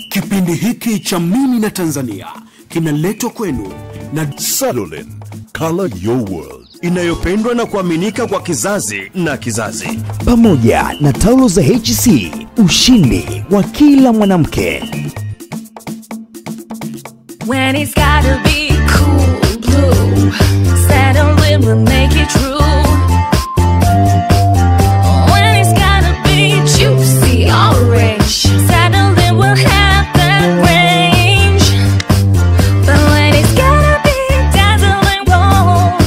Kipindi hiki cha Mimi na Tanzania kinaletwa kwenu na Salolin, Color Your World, inayopendwa na kuaminika kwa kizazi na kizazi, pamoja na taulo za HC, ushindi wa kila mwanamke. When it's gotta be cool blue, Salolin will make it true. When it's gotta be juicy orange, Salolin will have that range. But when it's gotta be dazzling gold,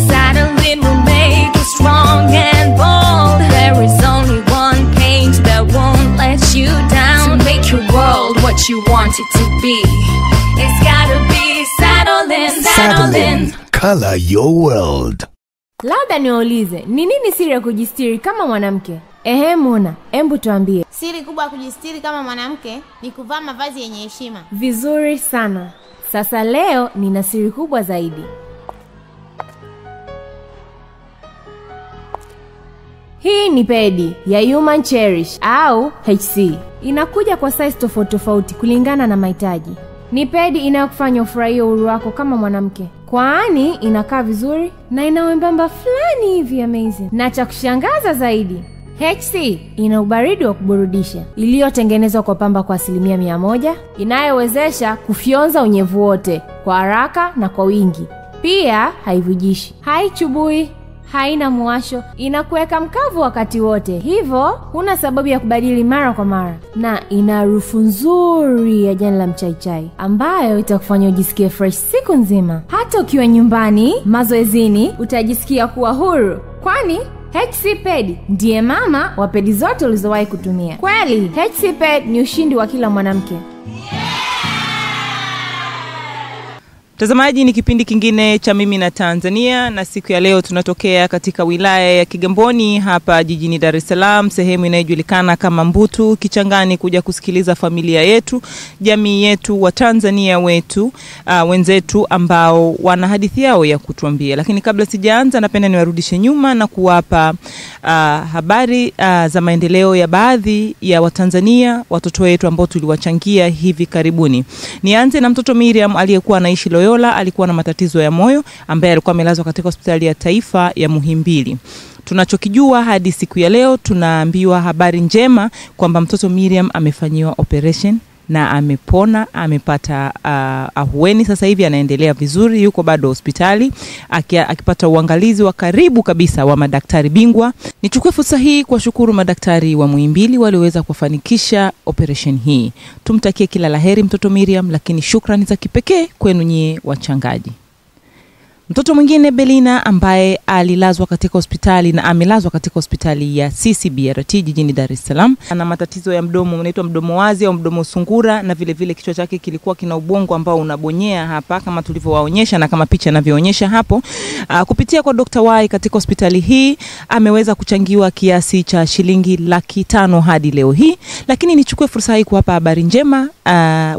Salolin will make it strong and bold. There is only one paint that won't let you down, to make your world what you want it to be. It's gotta be Salolin, Salolin, Color Your World. Labda niulize, ni nini siri ya kujistiri kama mwanamke? Mona, embu tuambie. Siri kubwa ya kujistiri kama mwanamke ni kuvaa mavazi yenye heshima. Vizuri sana. Sasa leo nina siri kubwa zaidi. Hii ni pedi ya Human Cherish au HC. Inakuja kwa size tofauti tofauti kulingana na mahitaji. Ni pedi inayokufanya ufurahie uhuru wako kama mwanamke. Kwani inakaa vizuri na ina wembamba fulani hivi amazing. Na cha kushangaza zaidi, HC ina ubaridi wa kuburudisha, iliyotengenezwa kwa pamba kwa 100%, inayowezesha kufyonza unyevu wote kwa haraka na kwa wingi. Pia haivujishi, haichubui, haina muwasho, inakuweka mkavu wakati wote. Hivyo huna sababu ya kubadili mara kwa mara, na ina harufu nzuri ya jani la mchaichai ambayo itakufanya ujisikie fresh siku nzima. Hata ukiwa nyumbani, mazoezini, utajisikia kuwa huru. Kwani HC Ped ndiye mama wa pedi zote ulizowahi kutumia. Kweli, HC Ped ni ushindi wa kila mwanamke. Mtazamaji, ni kipindi kingine cha Mimi na Tanzania, na siku ya leo tunatokea katika wilaya ya Kigamboni hapa jijini Dar es Salaam, sehemu inayojulikana kama Mbutu Kichangani, kuja kusikiliza familia yetu, jamii yetu, wa Tanzania wetu, wenzetu ambao wana hadithi yao ya kutuambia. Lakini kabla sijaanza, napenda niwarudishe nyuma na kuwapa habari za maendeleo ya baadhi ya Watanzania, watoto wetu ambao tuliwachangia hivi karibuni. Nianze na mtoto Miriam aliyekuwa anaishi Loyola. Alikuwa na matatizo ya moyo, ambaye alikuwa amelazwa katika hospitali ya taifa ya Muhimbili. Tunachokijua hadi siku ya leo, tunaambiwa habari njema kwamba mtoto Miriam amefanyiwa operation na amepona, amepata ahueni. Sasa hivi anaendelea vizuri, yuko bado hospitali akipata uangalizi wa karibu kabisa wa madaktari bingwa. Nichukue fursa hii kuwashukuru madaktari wa Muhimbili walioweza kufanikisha operation hii. Tumtakie kila laheri mtoto Miriam, lakini shukrani za kipekee kwenu nyie wachangaji. Mtoto mwingine Belina, ambaye alilazwa katika hospitali na amelazwa katika hospitali ya CCBRT jijini Dar es Salaam. Ana matatizo ya mdomo, unaitwa mdomo wazi au mdomo sungura, na vile vile kichwa chake kilikuwa kina ubongo ambao unabonyea hapa kama tulivyowaonyesha na kama picha inavyoonyesha hapo. Kupitia kwa Dr. Y katika hospitali hii ameweza kuchangiwa kiasi cha shilingi 500,000 hadi leo hii. Lakini nichukue fursa hii kuwapa habari njema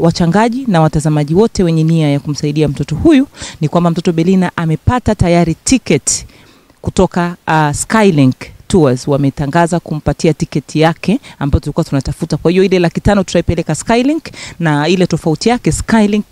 wachangaji na watazamaji wote wenye nia ya kumsaidia mtoto huyu, ni kwamba mtoto Belina amepata tayari ticket kutoka Skylink Tours. Wametangaza kumpatia tiketi yake ambayo tulikuwa tunatafuta. Kwa hiyo ile 500,000 tutaipeleka Skylink, na ile tofauti yake Skylink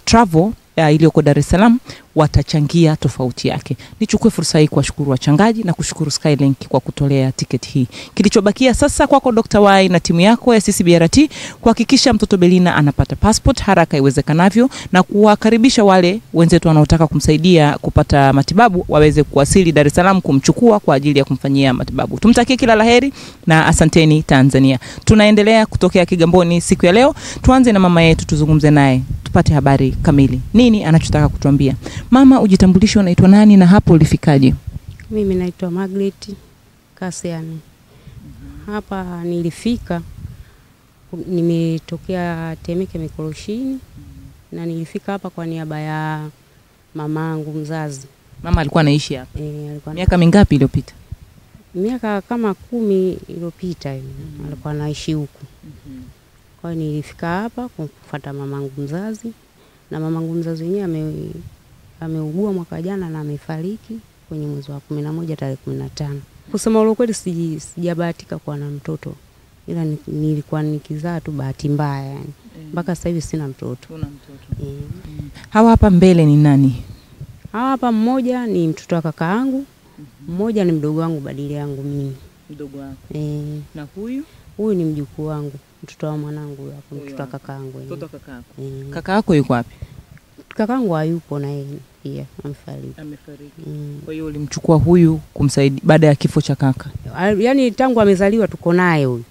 Travel iliyoko Dar es Salaam watachangia tofauti yake. Nichukue fursa hii kuwashukuru wachangaji na kushukuru Skylink kwa kutolea tiketi hii. Kilichobakia sasa kwako Dr. Y na timu yako ya CCBRT kuhakikisha mtoto Belina anapata passport haraka iwezekanavyo, na kuwakaribisha wale wenzetu wanaotaka kumsaidia kupata matibabu waweze kuwasili Dar es Salaam kumchukua kwa ajili ya kumfanyia matibabu. Tumtakie kila laheri na asanteni Tanzania. Tunaendelea kutokea Kigamboni siku ya leo. Tuanze na mama yetu, tuzungumze naye tupate habari kamili. Nini anachotaka kutuambia? Mama, ujitambulishe, unaitwa nani na hapo ulifikaje? Mimi naitwa Margaret Kasiani. Hapa nilifika, nimetokea Temeke Mikoroshini, na nilifika hapa kwa niaba ya mamangu mzazi. Mama alikuwa anaishi hapa? Alikuwa. Miaka mingapi iliyopita? Miaka kama 10 iliyopita hivi. Alikuwa anaishi huku. Kwa hiyo nilifika hapa kufuata mamangu mzazi, na mamangu mzazi yeye ameugua mwaka jana na amefariki kwenye mwezi wa 11 tarehe 15. Kusema ukweli sijabahatika kuwa na mtoto. Ila nilikuwa nikizaa tu bahati mbaya yani. Mpaka sasa hivi sina mtoto. Una mtoto. Hawa hapa mbele ni nani? Hawa hapa mmoja ni mtoto wa kaka yangu. Mmoja ni mdogo wangu badili yangu mimi. Mdogo wako. Na huyu? Huyu ni mjukuu wangu, mtoto wa mwanangu hapo, mtoto wa kaka yangu. Mtoto wa kaka yako. Kaka yako yuko wapi? Kaka yangu hayupo na yeye pia amefariki. Kwa hiyo ulimchukua huyu kumsaidia baada ya kifo cha kaka. Yaani tangu amezaliwa tuko naye huyu.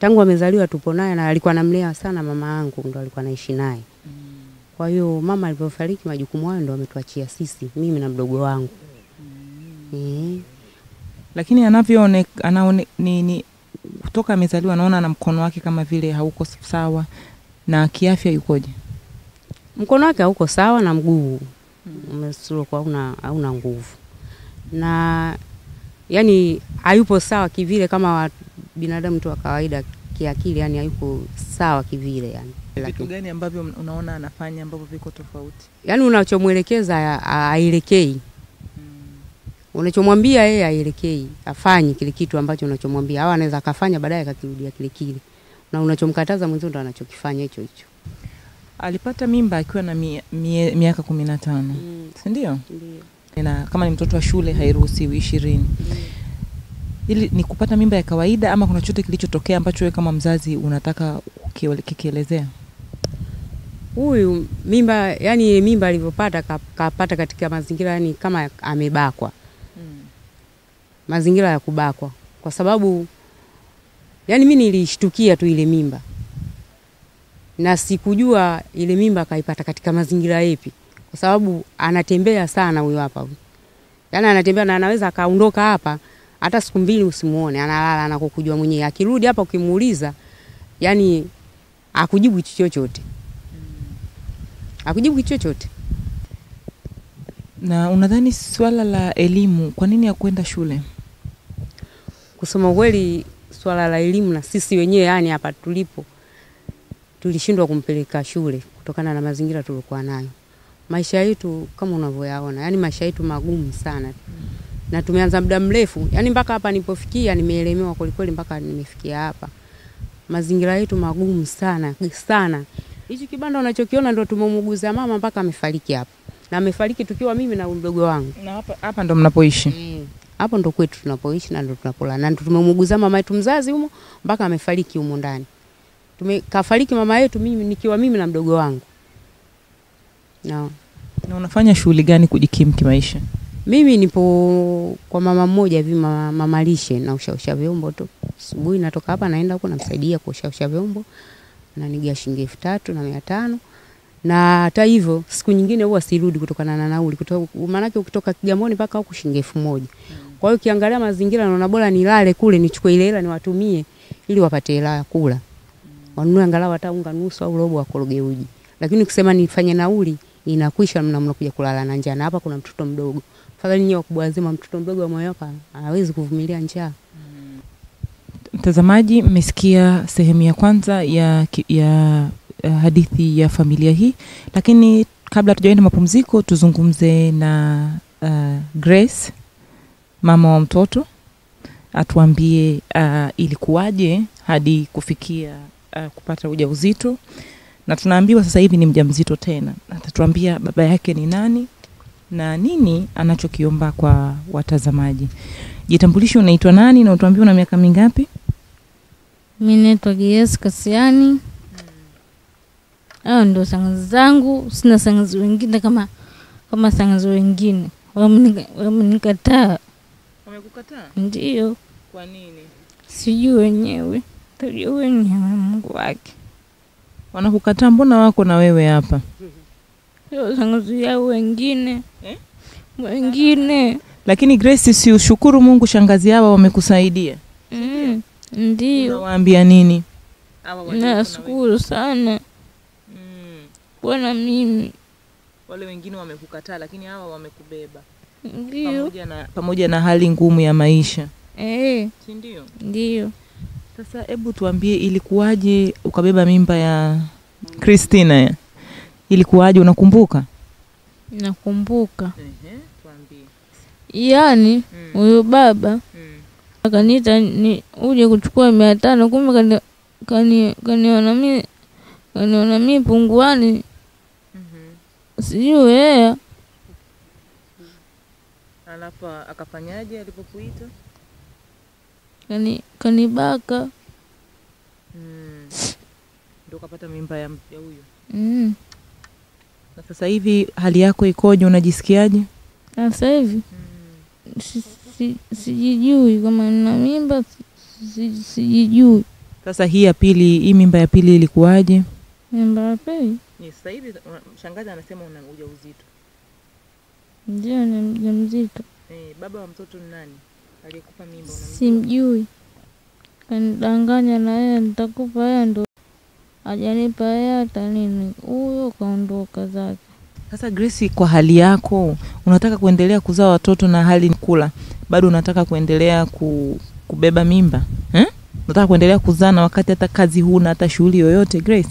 Tangu amezaliwa tupo naye na alikuwa anamlea sana mama yangu, ndo alikuwa anaishi naye. Kwa hiyo mama alipofariki majukumu hayo ndo ametuachia sisi, mimi na mdogo wangu. Lakini anaone ni kutoka amezaliwa naona na mkono wake kama vile hauko sawa, na kiafya yukoje? Mkono wake hauko sawa na mguu umesuro kwa hauna nguvu. Na yani hayupo sawa kivile kama binadamu tu wa kawaida kiakili, yani hayuko sawa kivile yani. Vitu gani ambavyo unaona anafanya ambavyo viko tofauti? Yani unachomuelekeza aelekei. Unachomwambia yeye aelekei, afanye kile kitu ambacho unachomwambia. Hawa anaweza kafanya baadaye akakirudia kile. Na unachomkataza mwenzo ndo anachokifanya hicho. Alipata mimba akiwa na miaka 15. Si ndio? Ndio. Na kama ni mtoto wa shule hairuhusiwi 20. Ili ni kupata mimba ya kawaida ama kuna chochote kilichotokea ambacho wewe kama mzazi unataka kukielezea? Huyu mimba, yani mimba alivyopata kapata katika mazingira yani kama amebakwa. Mazingira ya kubakwa. Kwa sababu yani mimi nilishtukia tu ile mimba. Na sikujua ile mimba kaipata katika mazingira yapi. Kwa sababu anatembea sana huyu hapa. Yani anatembea na anaweza kaondoka hapa hata siku 2 usimuone, analala anakokujua mwenyewe. Akirudi hapa ukimuuliza yani akujibu chochote. Akujibu chochote. Na unadhani swala la elimu, kwa nini hakwenda shule? Kusema kweli swala la elimu na sisi wenyewe yani hapa tulipo tulishindwa kumpeleka shule kutokana na mazingira tulikuwa nayo. Maisha yetu kama unavyoyaona, yani maisha yetu magumu sana. Na tumeanza muda mrefu, yani mpaka hapa nilipofikia nimeelemewa kweli mpaka nimefikia hapa. Mazingira yetu magumu sana, sana. Hichi kibanda unachokiona ndio tumemuguza mama mpaka amefariki hapa. Na amefariki tukiwa mimi na mdogo wangu. Na hapa ndo mnapoishi? Hapo ndo kwetu tunapoishi na ndo tunapolala. Na tumemuguza mama yetu mzazi humo mpaka amefariki humo ndani. Kafariki mama yetu mimi nikiwa mimi na mdogo wangu. Na unafanya shughuli gani kujikimu kimaisha? Mimi nipo kwa mama mmoja hivi, mama lishe, na ushausha vyombo tu. Asubuhi natoka hapa naenda huko namsaidia kuosha vyombo. Na nigia shilingi 3,500. Na hata hivyo siku nyingine huwa sirudi kutokana na nauli. Maana yake ukitoka Kigamboni mpaka huko shilingi 1,000. Kwa hiyo ukiangalia mazingira naona bora nilale kule nichukue ile hela niwatumie ili wapate hela ya kula. Wanunue angalau hata unga nusu au robo akoroge uji. Lakini ukisema nifanye nauli inakwisha, mnakuja kulala na njaa. Na hapa kuna mtoto mdogo. Fadhali nyinyi wakubwa wazima, mtoto mdogo wa moyo hapa hawezi kuvumilia njaa. Mtazamaji, mmesikia sehemu ya kwanza ya hadithi ya familia hii, lakini kabla tujaenda mapumziko tuzungumze na Grace, mama wa mtoto, atuambie ilikuwaje hadi kufikia kupata ujauzito, na tunaambiwa sasa hivi ni mjamzito tena. Atatuambia baba yake ni nani na nini anachokiomba kwa watazamaji. Jitambulisho, unaitwa nani na utuambie una miaka mingapi? Mimi naitwa Gies Kasiani. Ndo sangazi zangu, sina sangazi wengine kama sangazi wengine. Wamenikataa. Wamekukataa? Ndio. Kwa nini? Sijui wenyewe. Tajua wenyewe Mungu wake. Wanakukataa, mbona wako na wewe hapa? Sio sangazi yao wengine. Wengine. Lakini Grace, si ushukuru Mungu shangazi yao wamekusaidia? Ndio. Unawaambia nini? Nashukuru sana. Bwana mimi. Wale wengine wamekukataa lakini hawa wamekubeba. Ndio. Pamoja na hali ngumu ya maisha. Si ndio? Ndio. Sasa hebu tuambie ilikuwaje ukabeba mimba ya Christina? Ilikuwaje, unakumbuka? Nakumbuka. Tuambie. yani huyo baba akaniita ni uje kuchukua 500, kumbe kaniona mimi punguani. Sijui yeye. Alafu akafanyaje alipokuita? Kanibaka. Ndio kapata mimba ya huyo. Na sasa hivi hali yako ikoje, unajisikiaje? Sasa hivi sijijui kama nina mimba, sijijui. Sasa hii mimba ya pili ilikuwaje? Mimba ya pili? Ni sasa hivi shangazi anasema una ujauzito. Ndio, ni mjamzito. Baba wa mtoto ni nani? Aliyekupa mimba unamjua? Simjui. Kanidanganya na yeye nitakupa yeye, ndo hajanipa yeye hata nini. Huyo kaondoka zake. Sasa Grace, kwa hali yako unataka kuendelea kuzaa watoto na hali kula, bado unataka kuendelea kubeba mimba? Unataka kuendelea kuzaa na wakati hata kazi huna, hata shughuli yoyote, Grace?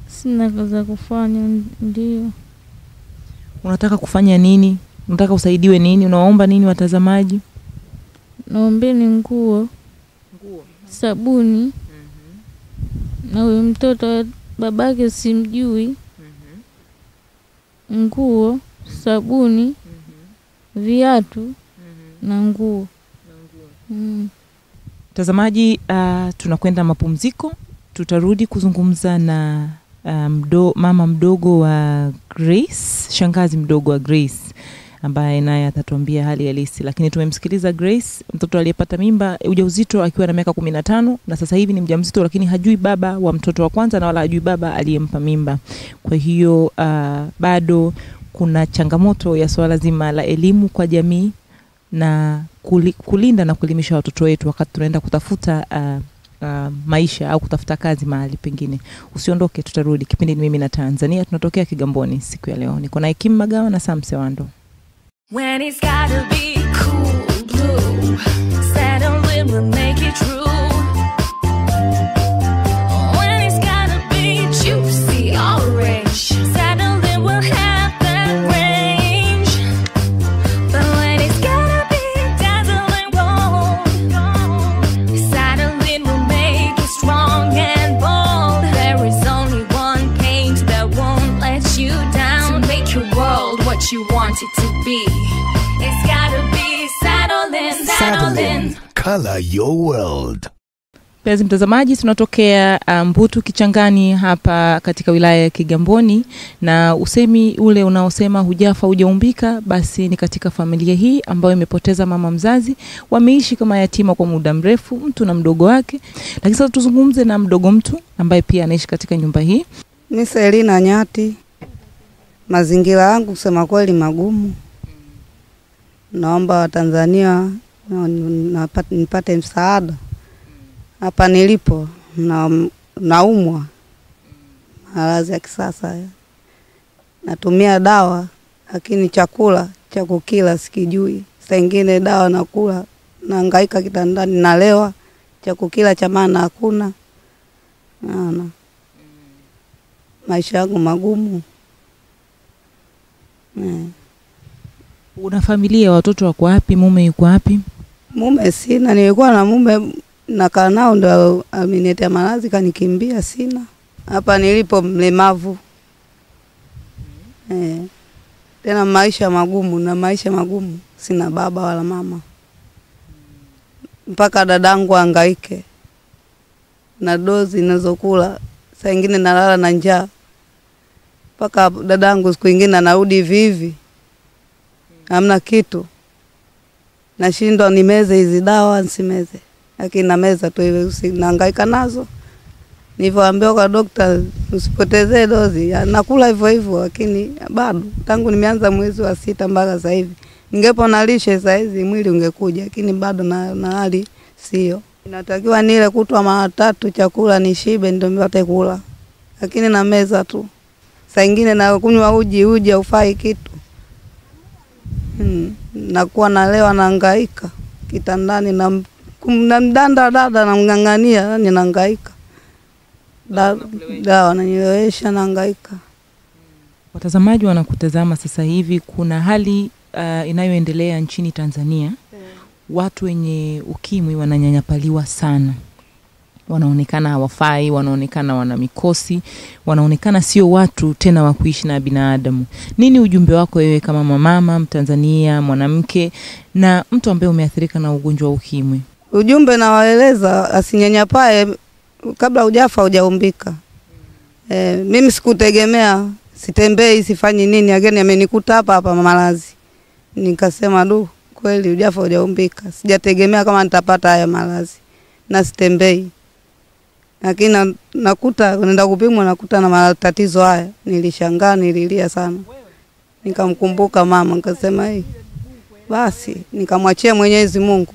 Sina kazi ya kufanya. Ndio. Unataka kufanya nini? Unataka usaidiwe nini? Unaomba nini watazamaji? Naombeni nguo, sabuni. Na huyo mtoto babake simjui. Nguo, sabuni, viatu na nguo. Mtazamaji, tunakwenda mapumziko. Tutarudi kuzungumza na mama mdogo wa Grace, shangazi mdogo wa Grace, ambaye naye atatuambia hali halisi. Lakini tumemsikiliza Grace, mtoto aliyepata mimba ujauzito akiwa na miaka 15, na sasa hivi ni mjamzito, lakini hajui baba wa mtoto wa kwanza na wala hajui baba aliyempa mimba. Kwa hiyo bado kuna changamoto ya swala zima la elimu kwa jamii na kulinda na kuelimisha watoto wetu wakati tunaenda kutafuta maisha au kutafuta kazi mahali pengine. Usiondoke, tutarudi. Kipindi ni Mimi na Tanzania, tunatokea Kigamboni siku ya leo. Niko na Kim Magawa na Sam Sewando. When it's gotta be cool blue, settling will make it true. When it's gotta be juicy orange, settling will have that range. But when it's gotta be dazzling gold, settling will make it strong and bold. There is only one paint that won't let you down, to make your world what you want it to be. It's gotta be Saddlein. Color your world. Pezi mtazamaji, tunatokea Mbutu Kichangani hapa katika wilaya ya Kigamboni, na usemi ule unaosema hujafa hujaumbika, basi ni katika familia hii ambayo imepoteza mama mzazi. Wameishi kama yatima kwa muda mrefu, mtu na mdogo wake. Lakini sasa tuzungumze na mdogo mtu ambaye pia anaishi katika nyumba hii. Ni Selina Nyati. Mazingira yangu kusema kweli magumu. Naomba Watanzania nipate msaada. Hapa nilipo naumwa maradhi ya kisasa. Natumia dawa lakini chakula cha kukila sikijui. Saa nyingine dawa nakula nahangaika kitandani, nalewa, cha kukila cha maana hakuna. Naona maisha yangu magumu. Una familia, watoto wako wapi? Mume yuko wapi? Mume sina, nilikuwa na mume nakaa nao ndo ameniletea maradhi kanikimbia, sina. Hapa nilipo mlemavu. Tena maisha magumu, sina baba wala mama. Mpaka dadangu hangaike na dozi ninazokula, saa nyingine nalala na njaa. Mpaka dadangu siku nyingine anarudi vivi, hamna kitu. Nashindwa nimeze hizi dawa nsimeze, lakini na meza tu hivi, nahangaika nazo. Nilivyoambiwa kwa daktari usipotezee dozi, nakula hivyo hivyo, lakini bado tangu nimeanza mwezi wa 6 mpaka sasa hivi. Ningepona lishe sasa hizi mwili ungekuja, lakini bado na hali sio. Inatakiwa nile kutwa mara 3 chakula nishibe ndio nipate kula, lakini na meza tu. Saa nyingine na kunywa uji haufai kitu. Nakuwa nalewa nahangaika kitandani na mdanda dada na mngangania, yani nahangaika. Dawa nanyelewesha nahangaika. Watazamaji wanakutazama sasa hivi, kuna hali inayoendelea nchini Tanzania. Watu wenye ukimwi wananyanyapaliwa sana. Wanaonekana hawafai, wanaonekana wana mikosi, wanaonekana sio watu tena wa kuishi na binadamu. Nini ujumbe wako wewe kama mama Mtanzania, mwanamke na mtu ambaye umeathirika na ugonjwa wa ukimwi? Ujumbe na waeleza asinyanyapae kabla hujafa hujaumbika. Mimi sikutegemea, sitembei, sifanyi nini, ageni amenikuta hapa malazi. Nikasema kweli hujafa hujaumbika. Sijategemea kama nitapata haya malazi. Na sitembei. Lakini nakuta nenda kupimwa nakuta na matatizo haya. Nilishangaa, nililia sana. Nikamkumbuka mama, nikasema basi nikamwachia Mwenyezi Mungu.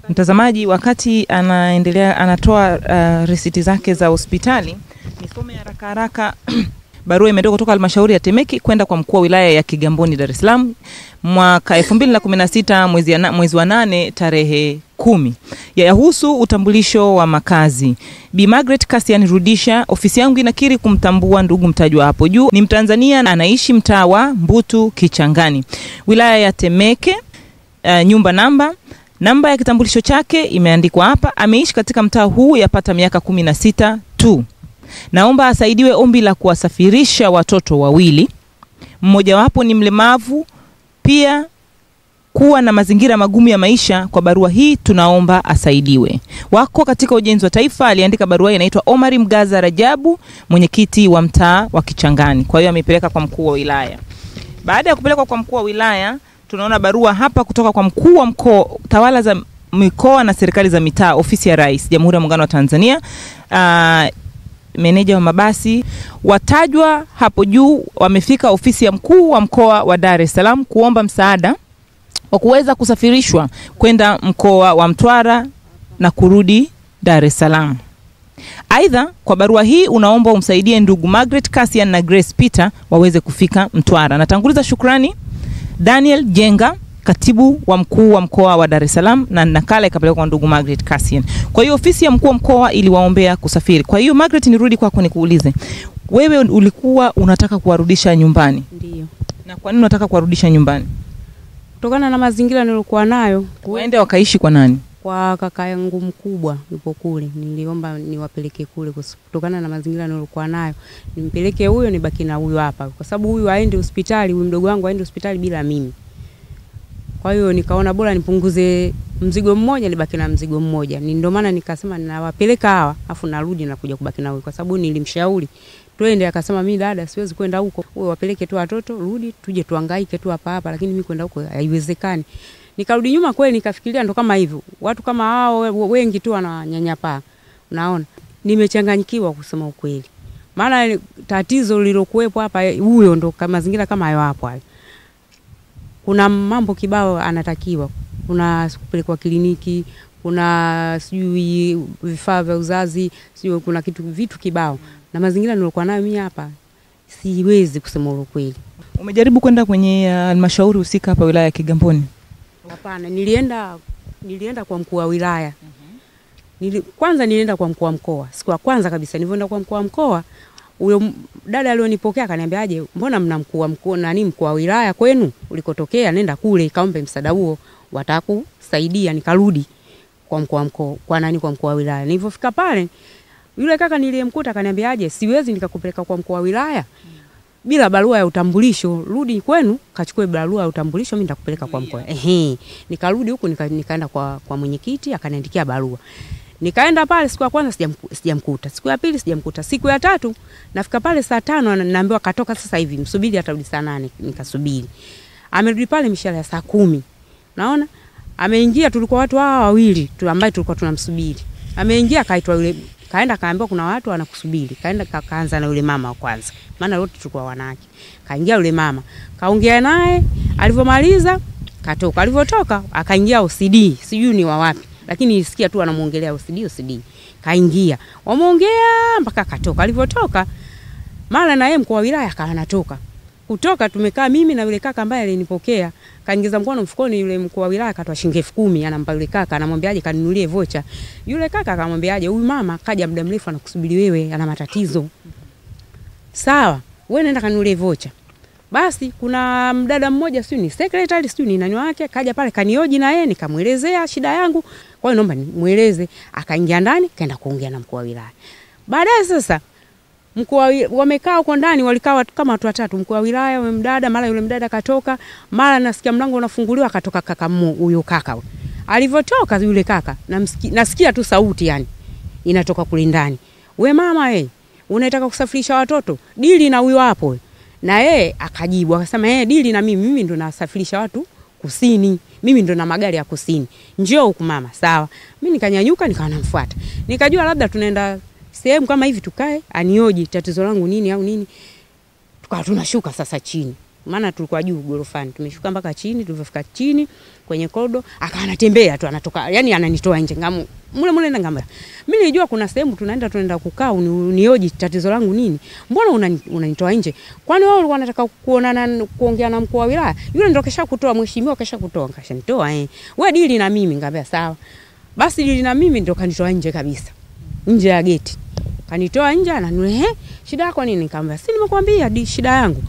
Mtazamaji, wakati anaendelea anatoa risiti zake za hospitali, nisome haraka barua imetoka kutoka halmashauri ya Temeke kwenda kwa mkuu wa wilaya ya Kigamboni, Dar es Salaam, mwaka 2016 mwezi wa 8 tarehe 10. Yahusu utambulisho wa makazi. Bi Margaret Cassian Rudisha, ofisi yangu inakiri kumtambua ndugu mtajwa hapo juu. Ni Mtanzania, anaishi mtaa wa Mbutu Kichangani, wilaya ya Temeke. Nyumba namba ya kitambulisho chake imeandikwa hapa. Ameishi katika mtaa huu yapata miaka 16 tu. Naomba asaidiwe ombi la kuwasafirisha watoto wawili. Mmoja wapo ni mlemavu, pia kuwa na mazingira magumu ya maisha. Kwa barua hii tunaomba asaidiwe. Wako katika ujenzi wa taifa. Aliandika barua hii, inaitwa Omari Mgaza Rajabu, mwenyekiti wa mtaa wa Kichangani. Kwa hiyo amepeleka kwa mkuu wa wilaya. Baada ya kupelekwa kwa mkuu wa wilaya, tunaona barua hapa kutoka kwa mkuu wa mkoa, tawala za mikoa na serikali za mitaa, ofisi ya Rais, Jamhuri ya Muungano wa Tanzania. Meneja wa mabasi watajwa hapo juu wamefika ofisi ya mkuu wa mkoa wa Dar es Salaam kuomba msaada wa kuweza kusafirishwa kwenda mkoa wa Mtwara na kurudi Dar es Salaam. Aidha, kwa barua hii unaomba umsaidie ndugu Margaret Cassian na Grace Peter waweze kufika Mtwara. Natanguliza shukrani Daniel Jenga, katibu wa mkuu wa mkoa wa Dar es Salaam, na nakala ikapelekwa kwa ndugu Margaret Cassian. Kwa hiyo ofisi ya mkuu wa mkoa iliwaombea kusafiri. Kwa hiyo Margaret, nirudi kwako nikuulize. Wewe ulikuwa unataka kuwarudisha nyumbani? Ndio. Na kwa nini unataka kuwarudisha nyumbani? Kutokana na mazingira nilikuwa nayo. Waende wakaishi kwa nani? Kwa kaka yangu mkubwa yupo kule. Niliomba niwapeleke kule kutokana na mazingira nilikuwa nayo. Nimpeleke huyo nibaki na huyo hapa. Kwa sababu huyu aende hospitali, huyu mdogo wangu aende hospitali bila mimi. Kwa hiyo nikaona bora nipunguze mzigo mmoja nibaki na mzigo mmoja. Ndio maana nikasema ninawapeleka hawa afu narudi na kuja kubaki na huyo, kwa sababu nilimshauri twende, akasema mimi dada siwezi kwenda huko. Wewe wapeleke tu watoto, rudi tuje tuhangaike tu hapa, lakini mimi kwenda huko haiwezekani. Nikarudi nyuma kweli, nikafikiria ndo kama hivyo. Watu kama hao wengi tu wananyanyapaa. Unaona? Nimechanganyikiwa kusema ukweli. Maana tatizo lilokuepo hapa huyo ndo kama mazingira kama hayo hapo hayo. Kuna mambo kibao anatakiwa. Kuna kupelekwa kliniki, kuna sijui vifaa vya uzazi, sijui kuna vitu kibao. Na mazingira nilokuwa nayo mimi hapa siwezi kusema ukweli. Umejaribu kwenda kwenye halmashauri husika hapa wilaya ya Kigamboni? Hapana, nilienda kwa mkuu wa wilaya. Kwanza nilienda kwa mkuu wa mkoa. Siku ya kwanza kabisa nilipoenda kwa mkuu wa mkoa, huyo dada alionipokea akaniambia aje, mbona mna mkuu wa mkoa nani mkuu wa wilaya kwenu ulikotokea, nenda kule kaombe msaada huo, watakusaidia. Nikarudi kwa mkuu wa mkoa, kwa nani kwa mkuu wa wilaya. Nilipofika pale, yule kaka niliyemkuta akaniambia aje, siwezi nikakupeleka kwa mkuu wa wilaya bila barua ya utambulisho, rudi kwenu kachukue barua ya utambulisho, mimi nitakupeleka kwa mkoa. Nikarudi huko nikaenda kwa mwenyekiti, akaniandikia barua. Nikaenda pale siku ya kwanza sijamkuta. Siku ya pili sijamkuta. Siku ya tatu nafika pale saa 5 naambiwa katoka sasa hivi, msubiri atarudi saa 8. Nikasubiri. Amerudi pale mishale ya saa 10. Naona? Ameingia, tulikuwa watu hawa wawili tu ambao tulikuwa tunamsubiri. Ameingia kaitwa yule, kaenda kaambiwa kuna watu wanakusubiri. Kaenda kaanza na yule mama wa kwanza. Maana wote tulikuwa wanawake. Kaingia yule mama. Kaongea naye, alivyomaliza katoka. Alivyotoka akaingia OCD. Sijui ni wa wapi. Lakini nilisikia tu anamuongelea OCD. Kaingia. Wamuongea mpaka katoka. Alivyotoka mara na yeye mkuu wa wilaya akaanatoka. Kutoka tumekaa mimi na yule kaka ambaye alinipokea. Kaingiza mkono mfukoni, yule mkuu wa wilaya akatoa shilingi 10,000 anampa yule kaka, anamwambiaje kaninunulie vocha. Yule kaka akamwambiaje, huyu mama kaja muda mrefu anakusubiri wewe, ana matatizo. Sawa, wewe nenda kanunulie vocha. Basi kuna mdada mmoja sio ni secretary sio ni nani wake kaja pale kanioji na yeye nikamuelezea shida yangu. Kwa hiyo naomba nimueleze. Akaingia ndani kaenda kuongea na mkuu wa wilaya. Baadaye sasa mkuu wamekaa huko ndani walikaa kama watu watatu, mkuu wa wilaya mdada, mara yule mdada katoka, mara nasikia mlango unafunguliwa akatoka kaka huyo kaka. Alivyotoka yule kaka nasikia tu sauti yani inatoka kule ndani. We mama unataka kusafirisha watoto? Dili na huyo hapo. Na yeye akajibu akasema dili na mimi ndo nasafirisha watu kusini. Mimi ndo na magari ya kusini. Njoo huku mama. Sawa. Mimi nikanyanyuka nikawa namfuata. Nikajua labda tunaenda sehemu kama hivi tukae anioji tatizo langu nini au nini. Tukawa tunashuka sasa chini. Maana tulikuwa juu gorofani. Tumeshuka mpaka chini, tulipofika chini kwenye kodo akawa anatembea tu anatoka yani ananitoa nje ngamu. Mule na ngamba. Mimi nilijua kuna sehemu tunaenda kukaa unioji tatizo langu nini. Mbona unanitoa nje? Kwani wewe ulikuwa unataka kuonana kuongea na mkuu wa wilaya? Yule ndio kesha kutoa mheshimiwa kesha kutoa kashanitoa Wewe dili na mimi ngambia sawa. Basi dili na mimi ndio kanitoa nje kabisa. Nje ya geti. Kanitoa nje ananule shida yako nini? Nikamwambia si nimekuambia shida yangu.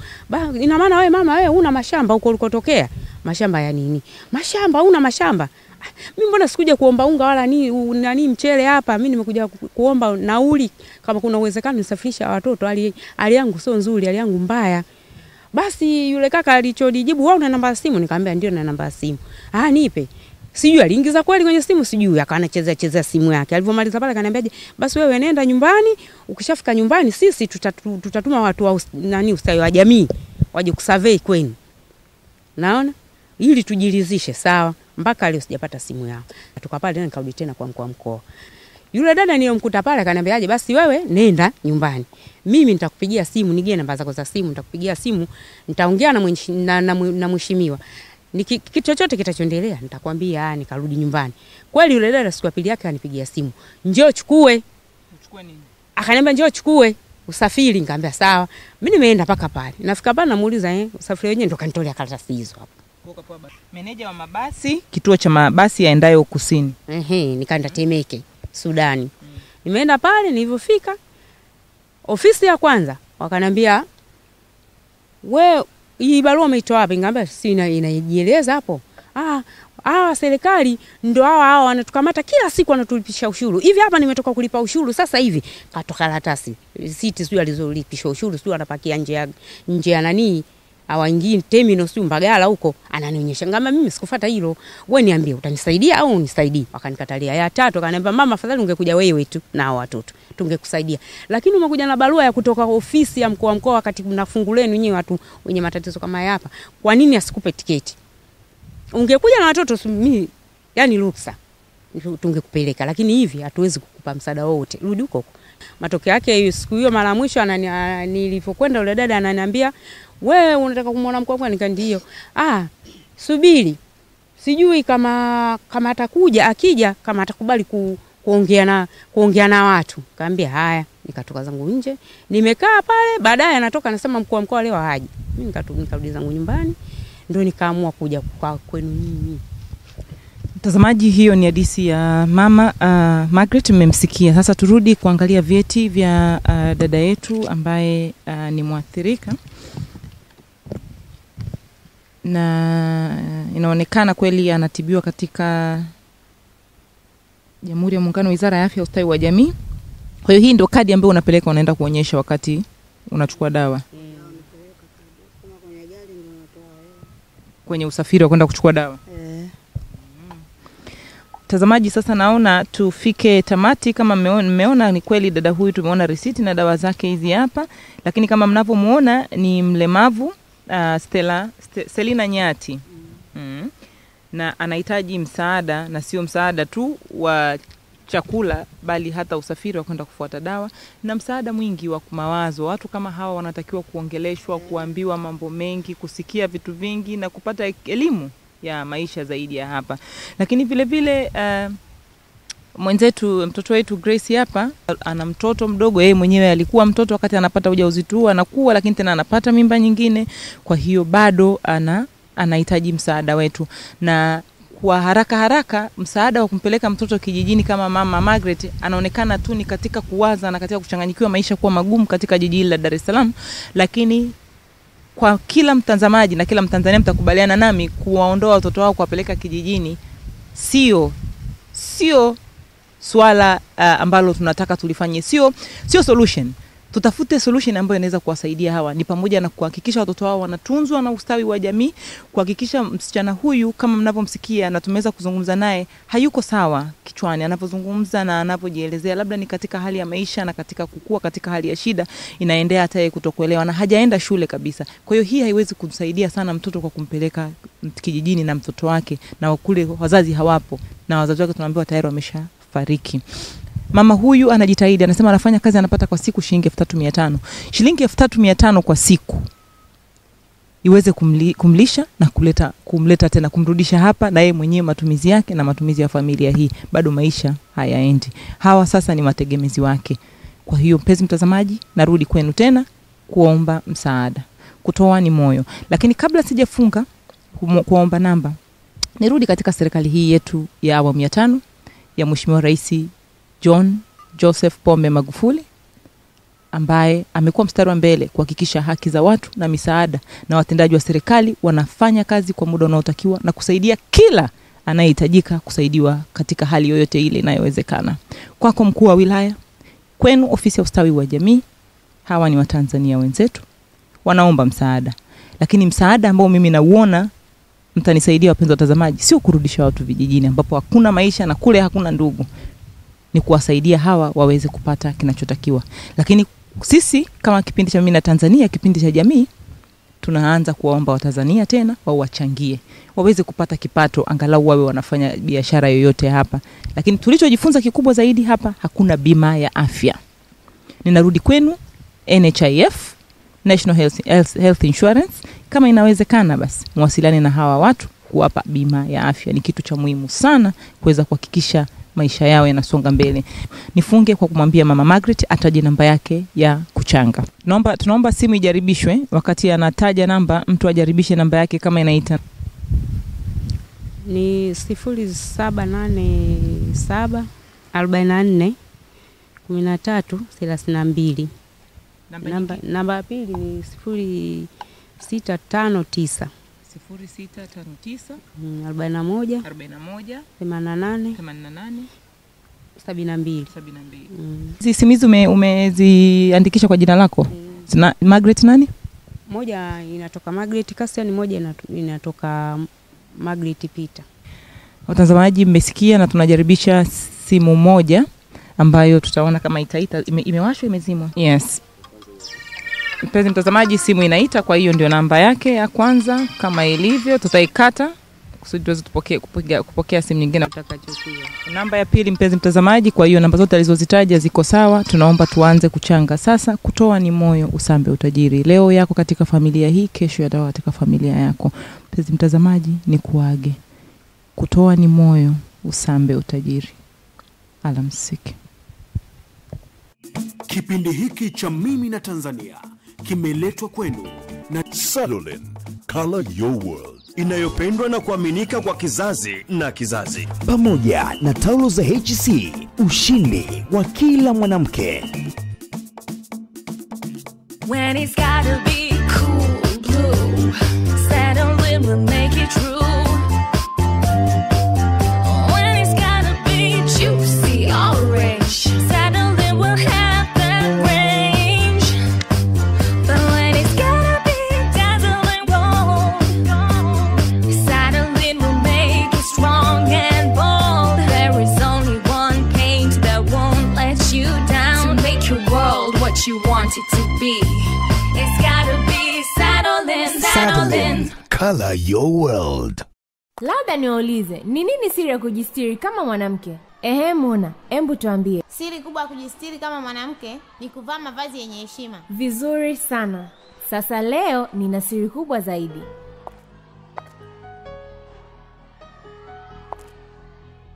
Ina maana wewe mama wewe una mashamba huko ulikotokea. Mashamba ya nini? Mashamba una mashamba. Mimi mbona sikuja kuomba unga wala nani mchele hapa. Mimi nimekuja kuomba nauli kama kuna uwezekano nisafirisha watoto. Hali yangu sio nzuri, hali yangu mbaya. Basi yule kaka alichonijibu wewe una namba ya simu? Nikamwambia ndio na namba ya simu. Nipe. Sijui aliingiza kweli kwenye simu sijui akaana cheza simu yake. Alipomaliza pale akaniambiaje basi wewe nenda nyumbani, ukishafika nyumbani sisi tutatuma watu wa ustawi wa jamii waje kusurvey kwenu. Naona ili tujilizishe sawa. Mpaka leo sijapata simu yao. Natoka pale nikarudi tena kwa mkuu wa mkoa. Yule dada niliyomkuta pale akaniambiaje basi wewe nenda nyumbani. Mimi nitakupigia simu, nige namba zako za simu, nitakupigia simu, nitaongea na mheshimiwa. Kitu chochote kitachoendelea nitakwambia. Nikarudi nyumbani. Kweli yule dada siku ya pili yake anipigia simu. Njoo chukue. Uchukue nini? Akaniambia njoo chukue usafiri. Nikamwambia sawa. Mimi nimeenda paka pale. Nafika pale namuuliza usafiri wenyewe ndo kanitolea karatasi hizo hapo. Meneja wa mabasi, kituo cha mabasi yaendayo kusini. Nikaenda Temeke, Sudani. Nimeenda pale nilipofika ofisi ya kwanza wakaniambia wewe hii barua umeitoa wapi? Ngamba si inajieleza hapo. Serikali ndio hao wanatukamata kila siku wanatulipisha ushuru. Hivi hapa nimetoka kulipa ushuru sasa hivi katoka karatasi. Siti sio alizolipisha ushuru sio anapakia nje ya nani hawaingii terminal sio Mbagala huko ananionyesha. Ngamba mimi sikufuata hilo. Wewe niambie utanisaidia au unisaidie? Akanikatalia. Ya tatu akaniambia mama afadhali ungekuja wewe tu na watoto tungekusaidia. Lakini umekuja na barua ya kutoka ofisi ya mkuu wa mkoa wakati mnafunguleni nyinyi watu wenye matatizo kama hapa. Kwa nini asikupe tiketi? Ungekuja na watoto mimi yani ruksa tungekupeleka, lakini hivi hatuwezi kukupa msaada wote. Rudi huko. Matokeo yake siku hiyo mara mwisho nilipokwenda yule dada ananiambia wewe unataka kumuona mkuu wako? Nikandio. Subiri. Sijui kama atakuja, akija kama atakubali kuongea na watu. Kaambia haya, nikatoka zangu nje. Nimekaa pale, baadaye anatoka anasema mkuu wa mkoa leo haji. Mimi nikarudi zangu nyumbani, ndio nikaamua kuja kwa kwenu nyinyi. Mtazamaji, hiyo ni hadithi ya mama Margaret, mmemsikia. Sasa turudi kuangalia vyeti vya dada yetu ambaye ni mwathirika. Na inaonekana kweli anatibiwa katika Jamhuri ya Muungano, Wizara ya Afya, Ustawi wa Jamii. Kwa hiyo hii ndio kadi ambayo unapeleka unaenda kuonyesha wakati unachukua dawa. Kwenye usafiri wa kwenda kuchukua dawa. Mtazamaji, sasa naona tufike tamati. Kama mmeona ni kweli dada huyu tumeona risiti na dawa zake hizi hapa, lakini kama mnavyomuona ni mlemavu Selina Nyati. Na anahitaji msaada, na sio msaada tu wa chakula bali hata usafiri wa kwenda kufuata dawa na msaada mwingi wa mawazo. Watu kama hawa wanatakiwa kuongeleshwa, kuambiwa mambo mengi, kusikia vitu vingi na kupata elimu ya maisha zaidi ya hapa. Lakini vile vile mtoto wetu Grace hapa ana mtoto mdogo. Yeye mwenyewe alikuwa mtoto wakati anapata ujauzito, anakuwa lakini tena anapata mimba nyingine. Kwa hiyo bado anahitaji msaada wetu, na kwa haraka msaada wa kumpeleka mtoto kijijini kama mama Margaret anaonekana tu ni katika kuwaza na katika kuchanganyikiwa maisha kuwa magumu katika jiji la Dar es Salaam, lakini kwa kila mtazamaji na kila Mtanzania mtakubaliana nami, kuwaondoa watoto wao kuwapeleka kijijini sio swala ambalo tunataka tulifanye, sio solution. Tutafute solution ambayo inaweza kuwasaidia hawa. Ni pamoja na kuhakikisha watoto wao wanatunzwa na ustawi wa jamii, kuhakikisha msichana huyu kama mnavyomsikia na tumeweza kuzungumza naye, hayuko sawa kichwani anapozungumza na anapojielezea, labda ni katika hali ya maisha na katika kukua katika hali ya shida, inaendea hata yeye kutokuelewa na hajaenda shule kabisa. Kwa hiyo hii haiwezi kumsaidia sana mtoto kwa kumpeleka kijijini na mtoto wake na kule wazazi hawapo na wazazi wake tunaambiwa tayari wameshafariki. Mama huyu anajitahidi, anasema anafanya kazi, anapata kwa siku shilingi 3500. Shilingi 3500 kwa siku iweze kumlisha na kumleta tena kumrudisha hapa na yeye mwenyewe matumizi yake na matumizi ya familia hii. Bado maisha hayaendi. Hawa sasa ni mategemezi wake. Kwa hiyo mpenzi mtazamaji, narudi kwenu tena kuomba msaada. Kutoa ni moyo. Lakini kabla sijafunga kuomba namba, nirudi katika serikali hii yetu ya awamu ya 5 ya Mheshimiwa Rais John Joseph Pombe Magufuli, ambaye amekuwa mstari wa mbele kuhakikisha haki za watu na misaada na watendaji wa serikali wanafanya kazi kwa muda unaotakiwa na kusaidia kila anayehitajika kusaidiwa katika hali yoyote ile inayowezekana. Kwako mkuu wa wilaya, kwenu ofisi ya ustawi wa jamii, hawa ni Watanzania wenzetu wanaomba msaada. Lakini msaada ambao mimi nauona mtanisaidia wapenzi watazamaji, sio kurudisha watu vijijini ambapo hakuna maisha na kule hakuna ndugu. Ni kuwasaidia hawa waweze kupata kinachotakiwa. Lakini sisi kama kipindi cha Mimi na Tanzania, kipindi cha jamii, tunaanza kuwaomba Watanzania tena wachangie, waweze kupata kipato, angalau wawe wanafanya biashara yoyote hapa. Lakini tulichojifunza kikubwa zaidi hapa, hakuna bima ya afya. Ninarudi kwenu NHIF, National Health Insurance. Kama inawezekana basi mwasiliane na hawa watu kuwapa bima ya afya. Ni kitu cha muhimu sana kuweza kuhakikisha maisha yao yanasonga mbele. Nifunge kwa kumwambia Mama Margaret ataje namba yake ya kuchanga. Tunaomba simu ijaribishwe. Wakati anataja namba, mtu ajaribishe namba yake kama inaita. Ni 0787 44 13 32. Namba ya pili ni 0659 41 88 72. Sisimizi umeziandikisha kwa jina lako? Zina Margaret nani? Moja inatoka Margaret Cassian, moja inatoka Margaret Peter. Watazamaji mmesikia, na tunajaribisha simu moja ambayo tutaona kama itaita. Imewashwa, imezimwa? Yes. Mpenzi mtazamaji, simu inaita, kwa hiyo ndio namba yake ya kwanza. Kama ilivyo tutaikata kusudi tuweze kupokea simu nyingine utakachokuwa. Namba ya pili mpenzi mtazamaji, kwa hiyo namba zote alizozitaja ziko sawa. Tunaomba tuanze kuchanga sasa. Kutoa ni moyo, usambe utajiri. Leo yako katika familia hii, kesho yatakuwa katika familia yako. Mpenzi mtazamaji, ni kuage. Kutoa ni moyo, usambe utajiri. Alamsiki. Kipindi hiki cha Mimi na Tanzania kimeletwa kwenu na Salolin, Color Your World, inayopendwa na kuaminika kwa kizazi na kizazi, pamoja na taulo za HC, ushindi wa kila mwanamke. When it's gotta be cool blue, Salolin will make it true. When it's gotta be juicy orange, Salolin will have that range. But when it's gotta be dazzling gold, Salolin will make it strong and bold. There is only one paint that won't let you down, to make your world what you want it to be. It's gotta be Salolin, Salolin. Color Your World. Labda niwaulize, ni nini siri ya kujistiri kama mwanamke? Muna, embu tuambie. Siri kubwa ya kujistiri kama mwanamke ni kuvaa mavazi yenye heshima. Vizuri sana. Sasa leo nina siri kubwa zaidi.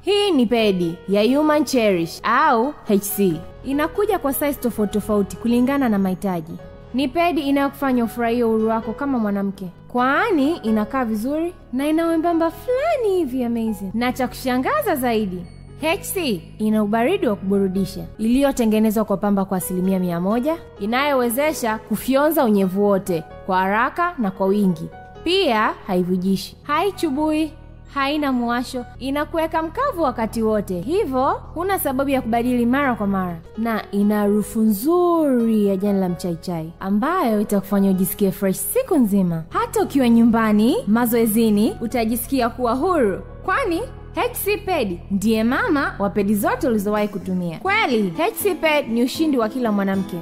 Hii ni pedi ya Human Cherish au HC. Inakuja kwa size tofauti tofauti kulingana na mahitaji. Ni pedi inayokufanya ufurahie uhuru wako kama mwanamke. Kwani inakaa vizuri na ina wembamba fulani hivi amazing. Na cha kushangaza zaidi, HC ina ubaridi wa kuburudisha iliyotengenezwa kwa pamba kwa 100% inayowezesha kufyonza unyevu wote kwa haraka na kwa wingi. Pia haivujishi, haichubui, haina muwasho, inakuweka mkavu wakati wote. Hivyo huna sababu ya kubadili mara kwa mara, na ina harufu nzuri ya jani la mchaichai ambayo itakufanya ujisikie fresh siku nzima. Hata ukiwa nyumbani, mazoezini, utajisikia kuwa huru, kwani HC Ped ndiye mama wa pedi zote ulizowahi kutumia. Kweli HC Ped ni ushindi wa kila mwanamke.